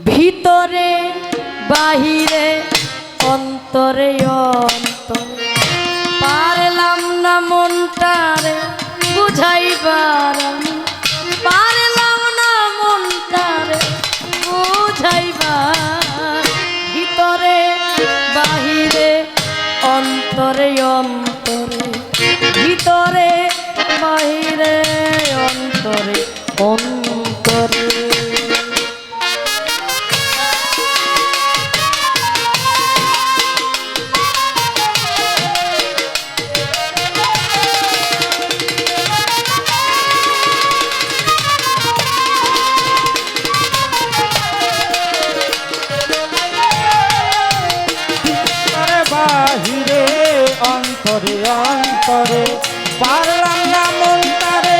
ভিতরে বাহিরে অন্তরে অন্তরে পারলাম না মনটারে বুঝাইবার আমি পারলাম না মনটারে বুঝাইবার ভিতরে বাহিরে অন্তরে অন্তরে ভিতরে বাহিরে অন্তরে অন্তরে বাহিরে অন্তরে অন্তরে পারলাম না মনটারে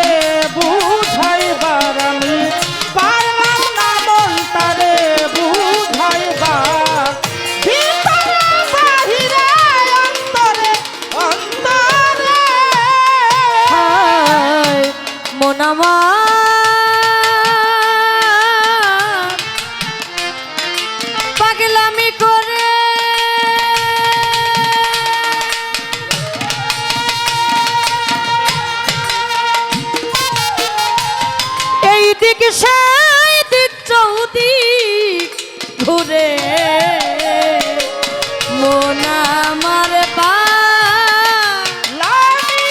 বুঝাইবার আমি পারলাম না মনটারে বুঝাইবার ভিতরে বাহিরে অন্তরে অন্তরে হায় মন আমার পাগলামি করে দিক সেই দিক চৌদিক ঘুরে মন আমার লালি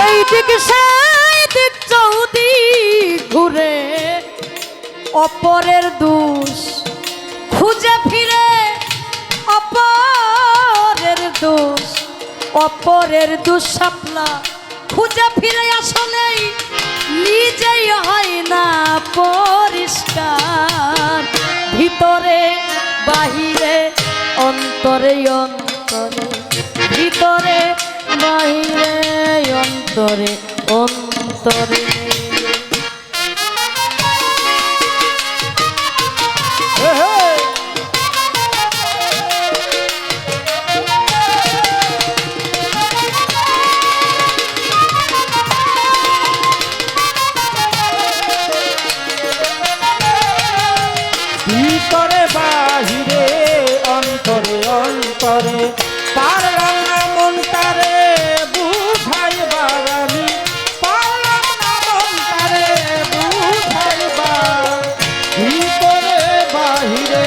এই দিক সেই দিক চৌদিক ঘুরে অপরের দোষ খুঁজে ফিরে অপরের দোষ সাপলা খুঁজে ফিরে আসলেই নিজেই হয় না পরিষ্কার ভিতরে বাহিরে অন্তরে অন্তরে ভিতরে বাহিরে অন্তরে অন্তরে ভিতরে বাহিরে অন্তরে অন্তরে পারলাম না মনটারে বুঝাইবার আমি পারলাম না মনটারে বুঝাইবার ভিতরে বাহিরে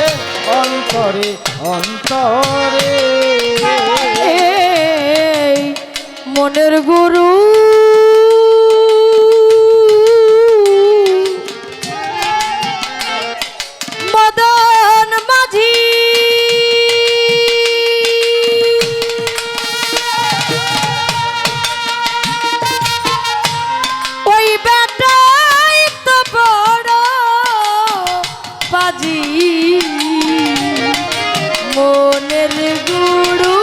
অন্তরে অন্তরে মনের গুরু মদন মাঝি ওই বেটাই তো বড় বাজি মনের গুরু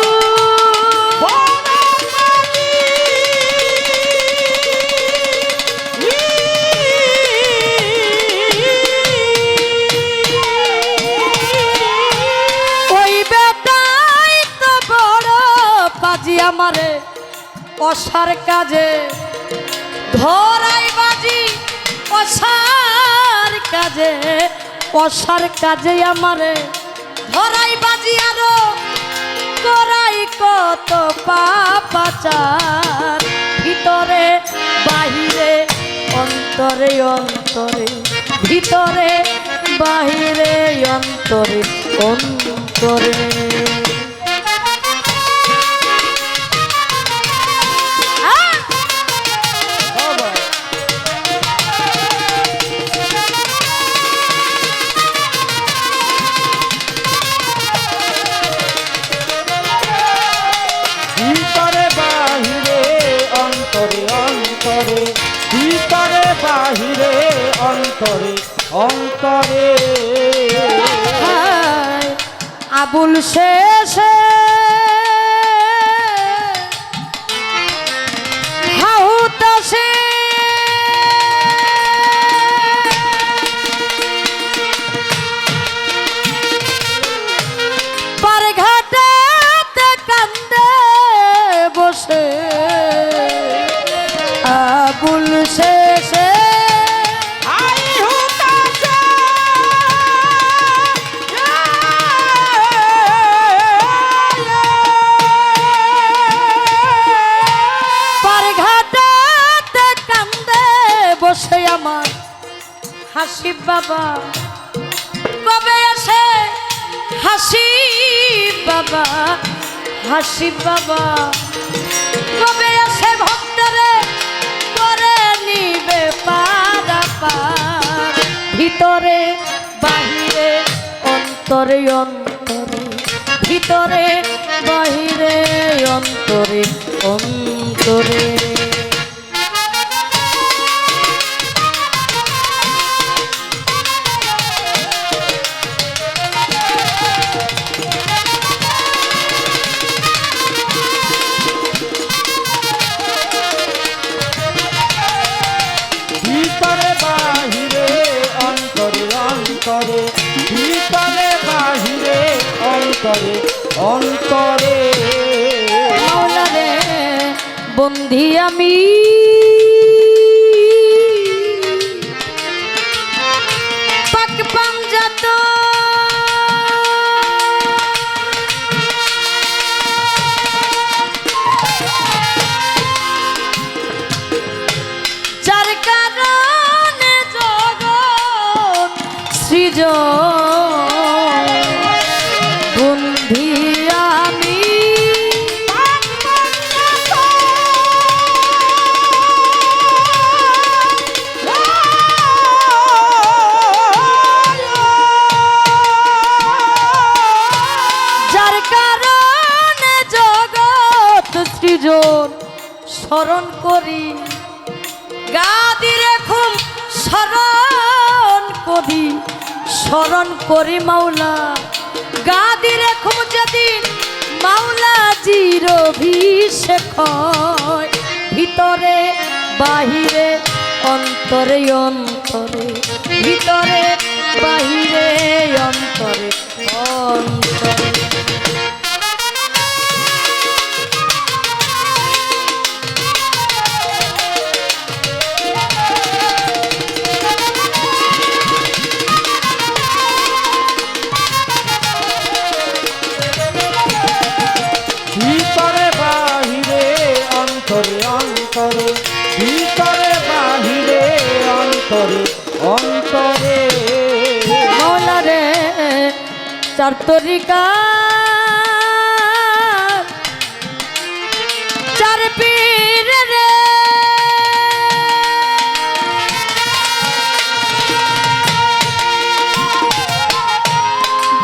আমারে অসার কাজে ধরাই বাজি অসার কাজে আমারে ধরাই বাজি আরো করাই কত পাপাচার ভিতরে বাহিরে অন্তরে অন্তরে ভিতরে বাহিরে অন্তরে অন্তরে ভিতরে বাহিরে অন্তরে অন্তরে আবুল শেষে হাউতাসে বাবা কবে আসে হাসি বাবা হাসি বাবা কবে আসে ভক্তরে করে নিবে পারাপার ভিতরে বাহিরে অন্তরে অন্তরে ভিতরে বাহিরে অন্তরে অন্তরে ভিতরে বাহিরে অন্তরে অন্তরে ভিতরে বাহিরে অন্তরে অন্তরে মাওলা রে বন্ধি আমি পাক পাঞ্জাত যার কারণে জগৎ সৃজন বন্ধি আমি যার কারণে জগৎ সৃজন স্মরণ করি গাদি রেখুম স্মরণ করি মাওলা গাদি রেখুম যেদিন মাওলা জির অভিষেক হয় ভিতরে বাহিরে অন্তরে অন্তরে ভিতরে বাহিরে অন্তরে অন্তরে ভিতরে বাহিরে অন্তরে অন্তরে ভিতরে বাহিরে অন্তরে অন্তরে মাওলা রে চার তরিকা চার পীর রে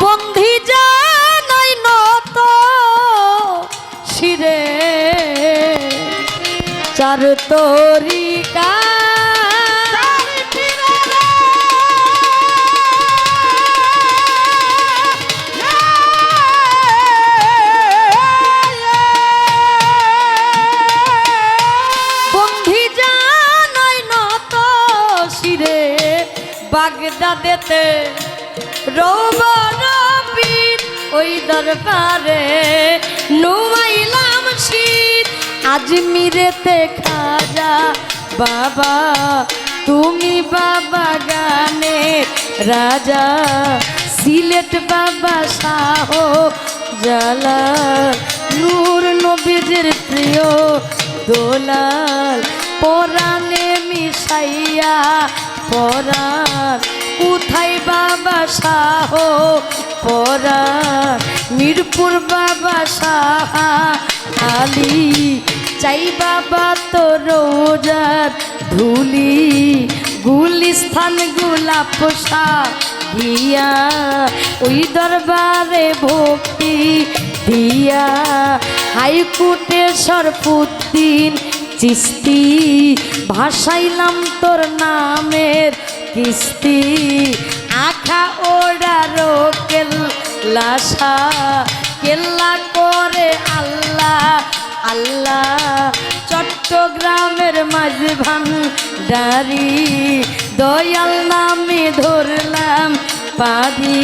বন্ধি জানাই নত শিরে চার তরিকা বন্ধি জানাই নত শিরে বাগদাদেতে রৌবরবীর ওই দরবারে নুমাইলাম শীত আজমিরেতে খাজা বাবা তুমি বাবা গানের রাজা সিলেট বাবা শাহ জালাল নূর নবীদের প্রিয় দোলাল পরাণে মিশাইয়া পরাণ কোথায় বাবা শাহ পরাণ মিরপুর বাবা শাহ আলী চাই বাবা তো রোজার ধুলি গুলিস্থান গোলাপ গিয়া ওই দরবারে ভক্তি দিয়া হাইকোর্টে সরফুদ্দিন চিস্তি ভাসাইলাম তোর নামের কিস্তি আখা ওড়ারো কেল্লাসা কেল্লা করে আল্লাহ আল্লাহ চট্টগ্রামের মাঝভান ডারি দয়াল নামে ধরলাম পারি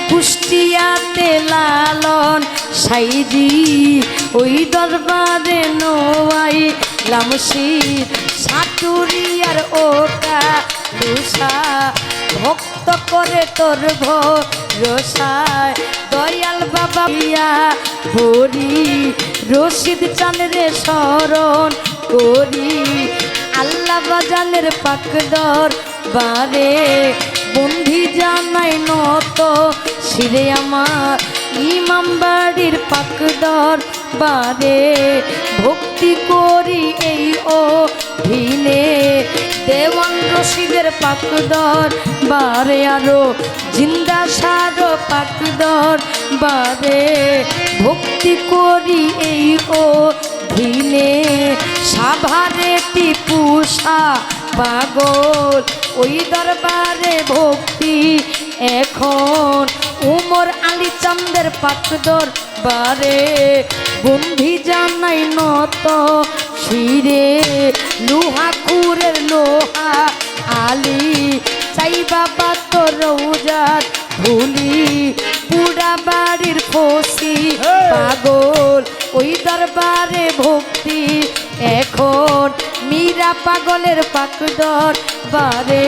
কুষ্টিয়াতে লালন সাইজি ওই দরবারে নোয়াই লামশির সাটুরিয়ার ওটা দুষা ভক্ত করে তোর ভরসায় দয়াল বাবা ইয়া বলি রশিদ চাঁদরে স্মরণ করি আল্লাহ বাজানের পাকদর বারে বন্ধি জানাই নত শিরে আমার ইমাম বাড়ির পাকদর বারে ভক্তি করি এই ও ভিনে দেওয়ান রশিদের পাকদর বারে আরো জিন্দা সার পাকদর বারে ভক্তি করি এই ও ভিনে সাভারে টিপুষা পাগল ওই দরবারে ভক্তি এখন উমর আলী চান্দের পাকদর বারে বন্ধি জানাই নত শিরে লোহা খুরের লোহা আলী চাই বাবা তো রৌজার ভুলি পুরা বাড়ির ফসি পাগল ওই দরবারে ভক্তি এখন মীরা পাগলের পাকদর বারে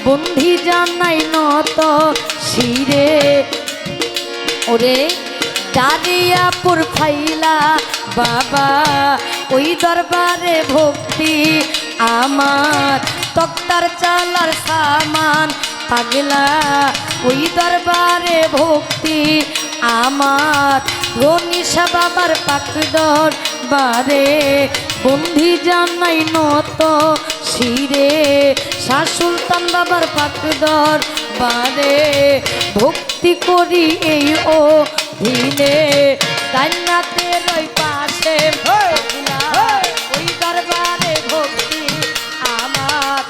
বন্ধি জানাই নত শিরে ওরে দারিয়াপুর ফাইলা বাবা ওই দরবারে ভক্তি আমার তক্তার চালার সামান পাগলা ওই দরবারে ভক্তি আমার গনিশা বাবার পাকদর বারে বন্ধি জানাই নত শিরে শাহ সুলতান বাবার পাকদর বারে ভক্তি করি এই ও ভিনে দান্নাতের ওই পাশে ওই দরবারে ভক্তি আমার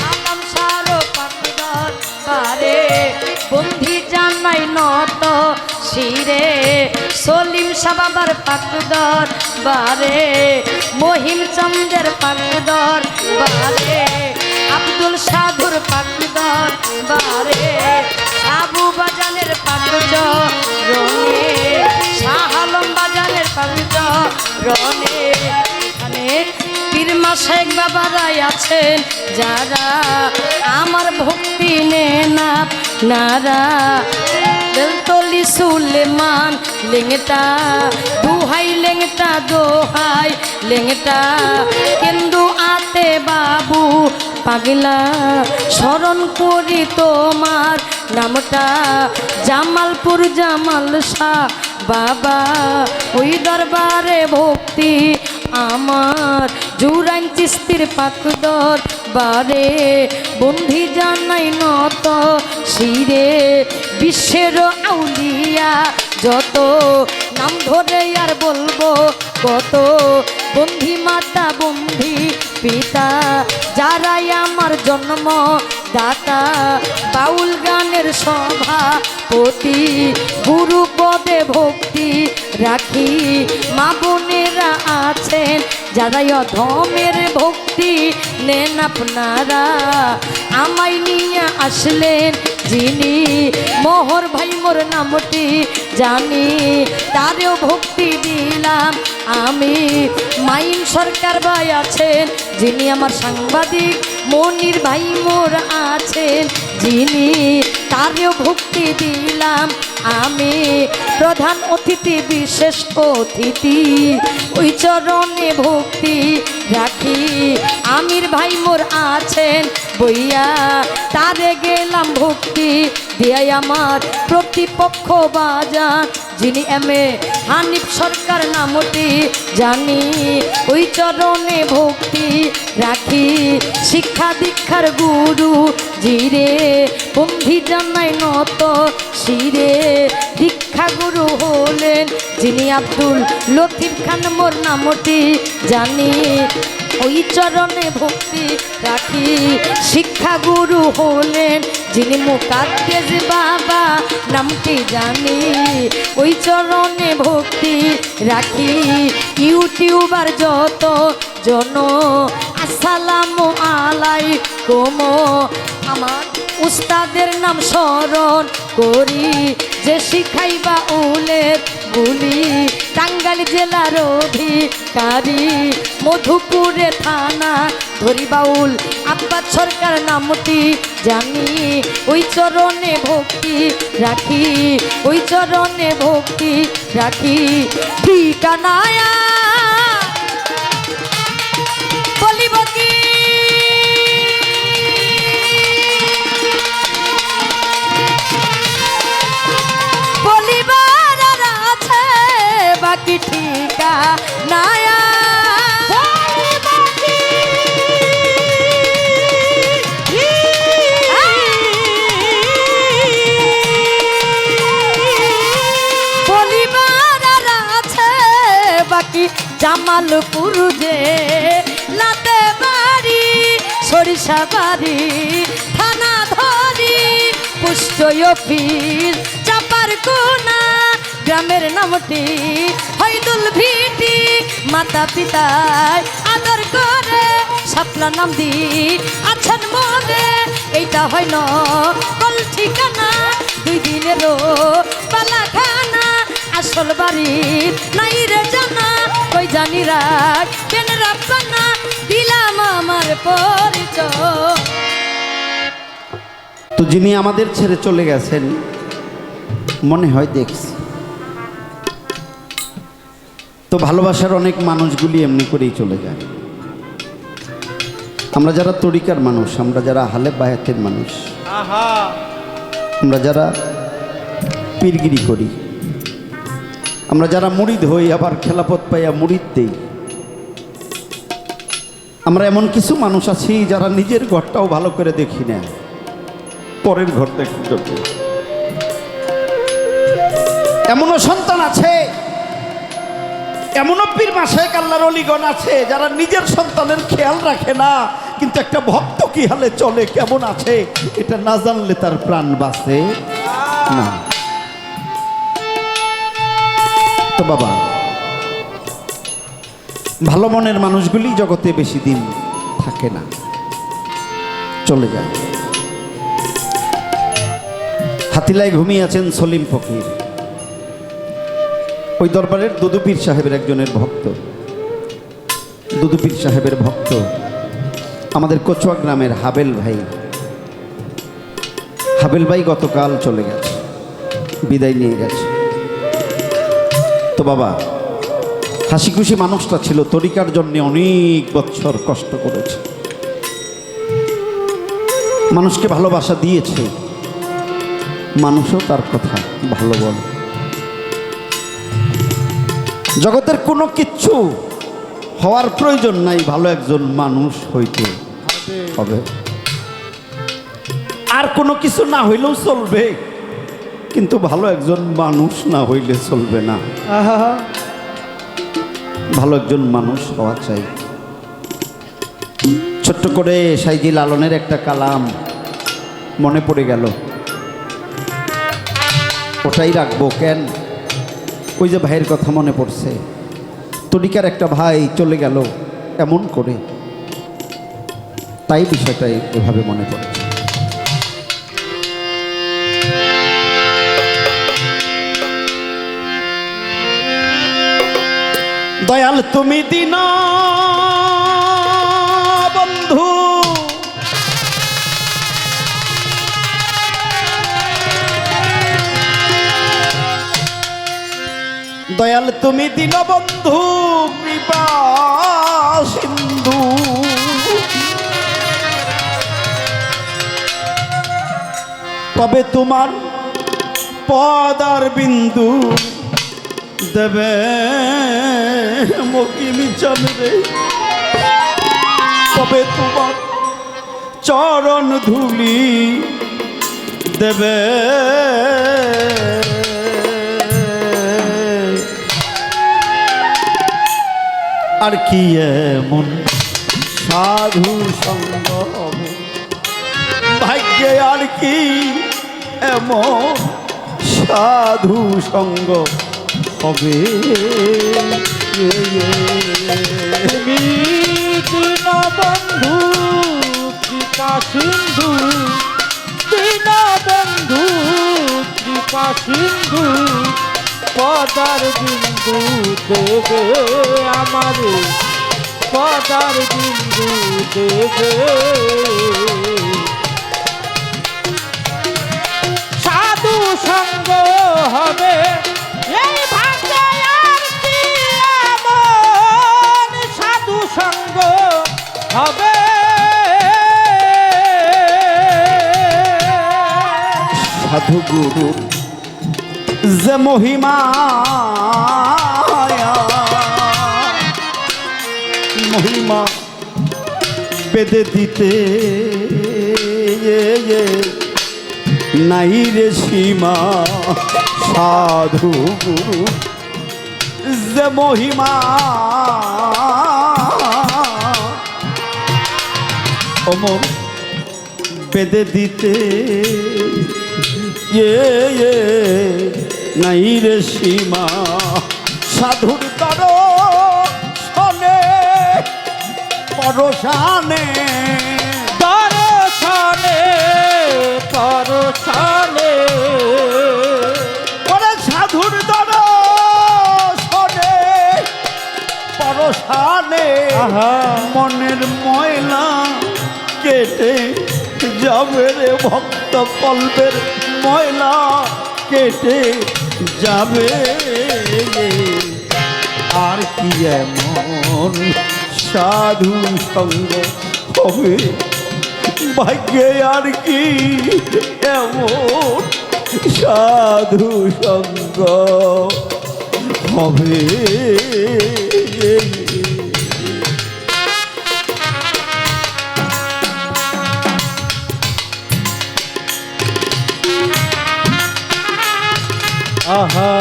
আলম সারো পাকদর বারে বন্ধি জানাই নত শিরে সলিম শাহ বাবার পাকদর বারে মহিম চন্দ্রের পাকদর বারে আব্দুল সাধুর পাকদর বারে আবু বাজানের পাকদর রনে শাহ আলম বাজানের পাকদর রনে এখানে পীরমা শেখ বাবারাই আছেন যারা আমার ভক্তি নেনা নারা বেলতলি সুলেমান লেংটা দুহাই লেংটা দোহাই লেংটা কেন্দু আতে বাবু পাগলা স্মরণ করি তোমার নামটা জামালপুর জামাল শাহ বাবা ওই দরবারে ভক্তি আমার জুরাইন চিস্তির পাকদর বারে বন্ধি জানাই নত শিরে বিশ্বের আউলিয়া যত নাম ধরে আর বলবো কত বন্ধি মাতা বন্ধি পিতা যারাই আমার জন্ম দাতা বাউল গানের সভাপতি গুরু পদে ভক্তি রাখি মা বোনেরা আছেন যারাই অধমের ভক্তি নেন আপনারা আমায় নিয়ে আসলেন যিনি মোহর ভাই মোর নামটি জানি তারেও ভক্তি দিলাম আমি মাইন সরকার ভাই আছেন যিনি আমার সাংবাদিক মনির ভাই মোর আছেন যিনি তারেও ভক্তি দিলাম আমি প্রধান অতিথি বিশেষ অতিথি ওই চরণে ভক্তি রাখি আমির ভাই মোর আছেন বইয়া তারে গেলাম ভক্তি দিয়াই আমার প্রতিপক্ষ বাজান যিনি এমএ হানিফ সরকার নামটি জানি ওই চরণে ভক্তি রাখি শিক্ষা দীক্ষার গুরু জিরে বন্ধি জানাই নত শিরে দীক্ষা গুরু হলেন যিনি আব্দুল লতিফ খান মোর নামটি জানি ওই চরণে ভক্তি রাখি শিক্ষা গুরু হলেন যিনি মুকাদ্দেস বাবা নামটি জানি ওই চরণে ভক্তি রাখি ইউটিউবার যত জন আসসালামু আলাইকুম আমার উস্তাদের নাম স্মরণ করি যে শিখাইবা উলের বলি টাঙ্গাইল জেলার অধিকারী মধুপুরে থানা ধরিবাউল আব্বাস সরকার নামটি জানি ওই চরণে ভক্তি রাখি ওই চরণে ভক্তি রাখি ঠিকানায়া বলিব কি জামালপুর যে লাতে বাড়ি সরিষা বাড়ি থানা ধরি পুষ্ট অফিস চাপার কোনা গ্রামের নামটি হইদুল ভিটি মাতা পিতায় আদর করে শাপলা নাম দি আছেন মনে এইটা হইল কল ঠিকানা 2 দিনেরও পালা খানা আসল বাড়ি নাই রে জানা কই জানি রাখ কেন রাপানা দিলাম আমার পরিচয়। তো যিনি আমাদের ছেড়ে চলে গেছেন মনে হয় দেখছি, তো ভালোবাসার অনেক মানুষগুলি এমনি করেই চলে যায়। আমরা যারা তরিকার মানুষ, আমরা যারা হালে বায়াতের মানুষ, আমরা যারা পীরগিরি করি, আমরা যারা মুরিদ হই আবার খেলাপথ পাইয়া মুরিদ দেই, আমরা এমন কিছু মানুষ আছি যারা নিজের ঘরটাও ভালো করে দেখি না, পরের ঘর দেখি। এমনও সন্তান আছে, এমনও পীর মাশায়েখ আল্লাহর ওলিগণ আছে যারা নিজের সন্তানের খেয়াল রাখে না, কিন্তু একটা ভক্ত কি হালে চলে কেমন আছে এটা না জানলে তার প্রাণ বাঁচে না। তো বাবা, ভালো মনের মানুষগুলি জগতে বেশি দিন থাকে না, চলে যায়। হাতিলায় ঘুমিয়ে আছেন সলিম ফকির, ওই দরবারের দুদু পীর সাহেবের একজনের ভক্ত। দুদু পীর সাহেবের ভক্ত আমাদের কচুয়া গ্রামের হাবেল ভাই। হাবেল ভাই গতকাল চলে গেছে, বিদায় নিয়ে গেছে। তো বাবা, হাসি খুশি মানুষটা ছিল, তরিকার জন্য অনেক বছর কষ্ট করেছে, মানুষকে ভালোবাসা দিয়েছে, মানুষও তার কথা ভালো বলে। জগতের কোনো কিচ্ছু হওয়ার প্রয়োজন নাই, ভালো একজন মানুষ হইতে হবে। আর কোনো কিছু না হইলেও চলবে, কিন্তু ভালো একজন মানুষ না হইলে চলবে না। ভালো একজন মানুষ হওয়া চাই। ছোট্ট করে সাইজি লালনের একটা কালাম মনে পড়ে গেল, ওটাই রাখবো। কেন? ওই যে ভাইয়ের কথা মনে পড়ছে, তরিকার একটা ভাই চলে গেল এমন করে, তাই বিষয়টাই এভাবে মনে পড়ছে। দয়াল তুমি দিন বন্ধু, দয়াল তুমি দিন বন্ধু কৃপা সিন্ধু, তবে তোমার পদার বিন্দু দেবে মকিমি চন্দ্রে, তবে তোমার চরণ ধুলি দেবে আর কি এমন সাধু সঙ্গ হবে ভাগ্যে, আর কি এমন সাধু সঙ্গ হবে। তুমি দীন বন্ধু কৃপা সিন্ধু, দীন বন্ধু কৃপা সিন্ধু, পদার বিন্দু দেবে আমারে, পদার বিন্দু দেবে। সাধু সঙ্গ হবে এই ভাগ্যে, আর কি এমন সাধু সঙ্গ হবে। সাধু গুরু যে মহিমা, মহিমা বেদে দিতে নাই রে সীমা। সাধু গুরু যে মহিমা অমর বেঁধে দিতে এ নাই রে সীমা সাধুর তর শোনে পরশানে পরশানে পরশানে ওরে সাধুর তর শোনে পরশানে আহা মনের ময়লা কেটে যাবে রে ভক্ত কল্পের ময়লা কেটে যাবে আর কি এমন সাধু সঙ্গ হবে ভাগ্যে আর কি এমন সাধু সঙ্গ হবে আহা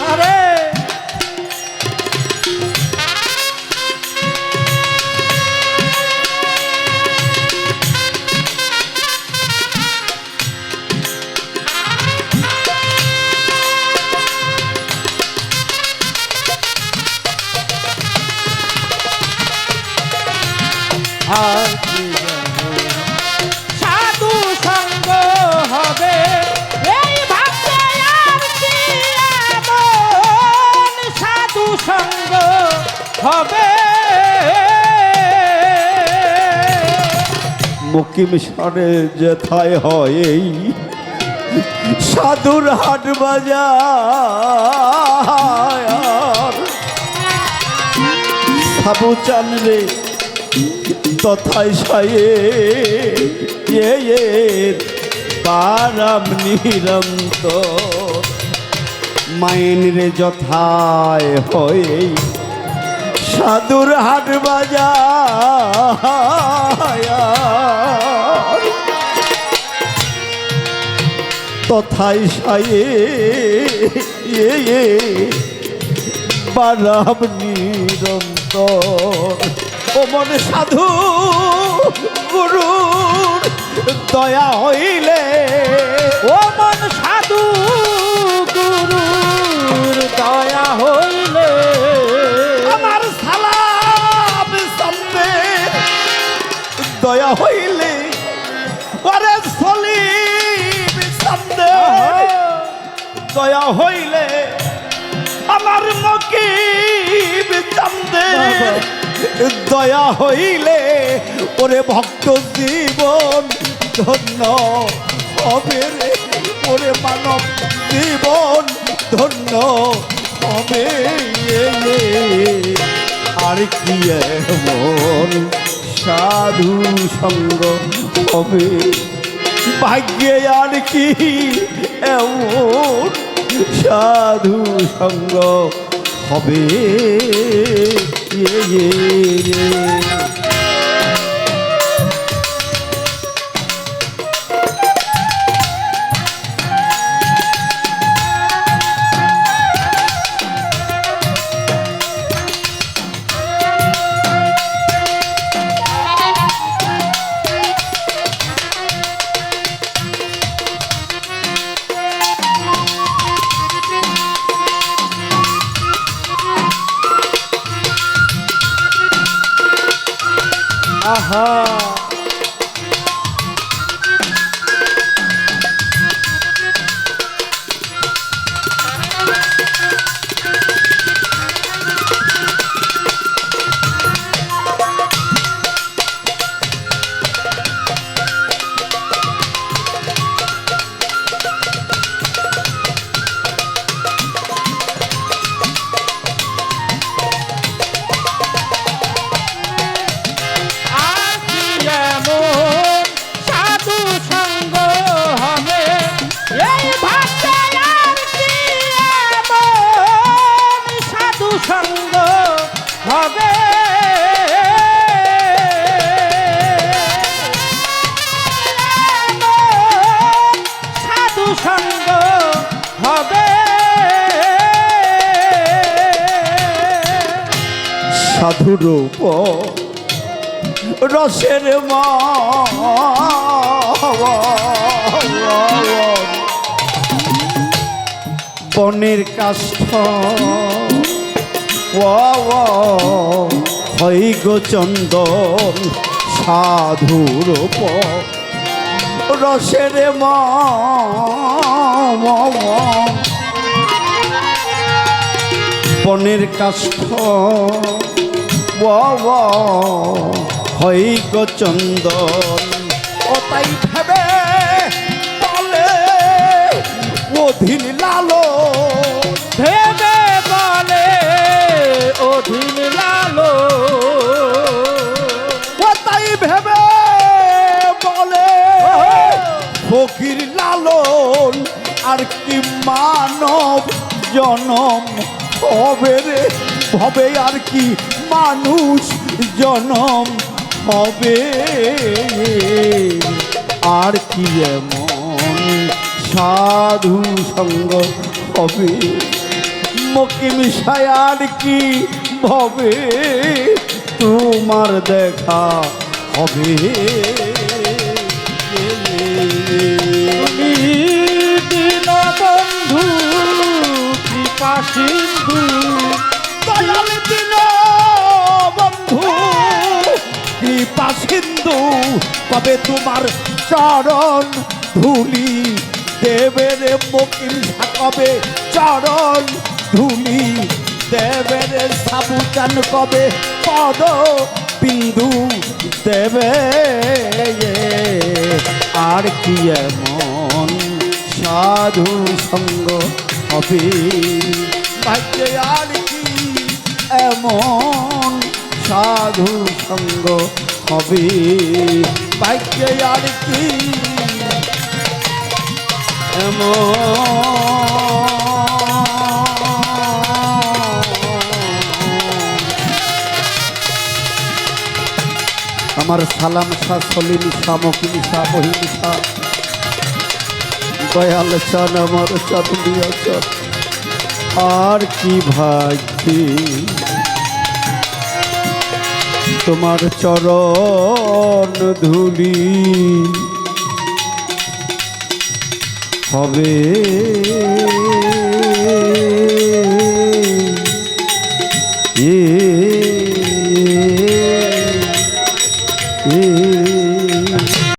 আরে আর কি জানো সাধু সঙ্গ হবে এই ভাবতে আর কি এমন সাধু সঙ্গ হবে মকিম সারে যেথায় হয় এই সাধুর হাট বাজার সাবু চান রে তথায় সায়ে পারাম নিরন্তর মাইন রে যথায় হয় সাধুর হাট বাজার তথায় সায়ে বারাম নিরন্তর ও মনে সাধু গুরুর দয়া হইলে ও মন সাধু গুরুর দয়া হইলে আমার সালাম সামনে দয়া হইলে ওরে সলিম সামনে দয়া হইলে আমার মকিব সামনে দয়া হইলে ওরে ভক্ত জীবন ধন্য হবে রে ওরে মানব জীবন ধন্য হবে আর কি এমন সাধু সঙ্গ হবে ভাগ্যে আর কি এমন সাধু সঙ্গ হবে আহা সঙ্গ হবে সাধুরূপ রসের বনের কাষ্ঠ হয় গো চন্দন সাধুরূপ রসের বনের কাষ্ঠ হয় গো চন্দন ও তাই ভেবে বলে অধীন লালো ভেবে বলে অধীন লালো ও তাই ভেবে বলে ফকির লালন আর কি মানব জনম হবে রে হবে আর কি মানুষ জনম হবে আর কি এমন সাধু সঙ্গ হবে মকিম সায়ার কি ভবে তোমার দেখা হবে তুমি দিন বন্ধু কৃপা সিন্ধু দয়াল দিন বন্ধু কৃপা সিন্ধু কবে তোমার চরণ ধুলি দেবে রে মকিম কবে চরণ ধুলি দেবে রে সাবুচান কবে পদ বিন্দু দেবে আর কি এমন সাধু সঙ্গ হবে ভাগ্যে আর কি এমন সাধু সঙ্গ হবে ভাগ্যে আর কি আমার সালাম শাহ সলিম শাহ মকিম শাহ মহিম শাহ দয়াল চান আমার চাঁদুলিয়া চান আর কি ভাগ্যে তোমার চরণ ধুলি হবে